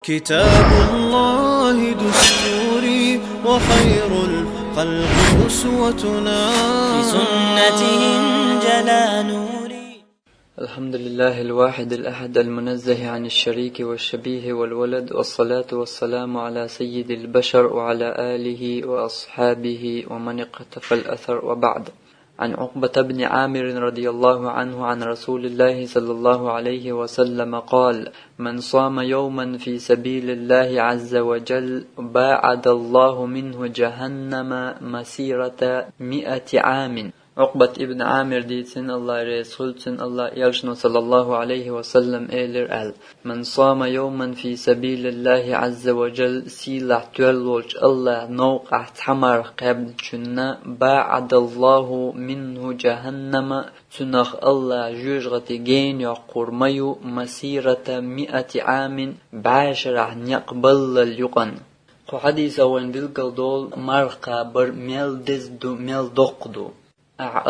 كتاب الله دستوري وخير الخلق أسوتنا، بسنته انجلى نوري. الحمد لله الواحد الأحد المنزه عن الشريك والشبيه والولد، والصلاة والسلام على سيد البشر وعلى آله وأصحابه ومن اقتفى الأثر، وبعد. عن عقبة بن عامر رضي الله عنه عن رسول الله صلى الله عليه وسلم قال: من صام يوما في سبيل الله عز وجل باعد الله منه جهنم مسيرة 100 عام. عقبة ابن عامر ديتسن الله رسولتن الله يلشنو صلى الله عليه وسلم إيلر من صام يوما في سبيل الله عز وجل سيلح تولوش الله نوقع تحمر قبل جنة باعد الله منه جهنم تنخ الله جوجغة جين يقور ميو مسيرة 100 عام بعشر يقبل اليقن. حديث وين بالقدول مرقى بر ميل دزدو ميل دقدو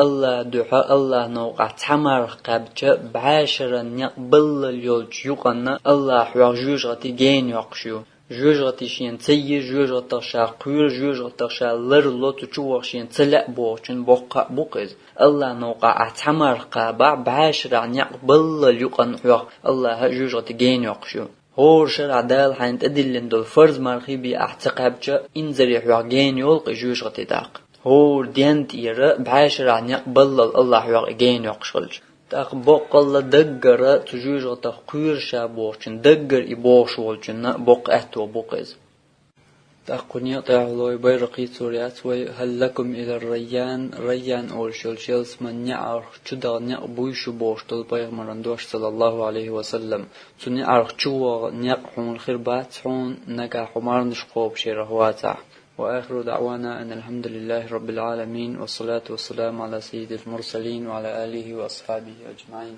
الله دعاء الله نوقع تحمر قبل بعشرا يقبل اليولج يقنا الله حواجوج غتي جين يقشو جوج غتي شين تي جوج غتشا قير جوج غتشا لر لوت تشوق شين تلع بوچن بوقع بوقز الله نوقع تحمر قبع بعشرا يقبل اليقن حواج الله جوج غتي جين يقشو هور شرع دال حين تدلن دول فرض مرخبي اعتقابجا انزري حواج جين يلقي جوج غتي داق هور دينت يرى بعشر عن يقبل الله يقين يقشلج تاق بوق الله دقر تجوج تقير شابوشن دقر يبوش والجنة بوق أهتو بوقز تاق قنية تعالوا بيرقي سوريات هل لكم إلى الريان ريان أول شلشلس من يعرق شدا نقبويش بوش تلبيغ مرندوش صلى الله عليه وسلم سنعرق شوا نقحون الخربات حون نقا حمار نشقوب شيرهواتا. وآخر دعوانا أن الحمد لله رب العالمين، والصلاة والسلام على سيد المرسلين وعلى آله وأصحابه أجمعين.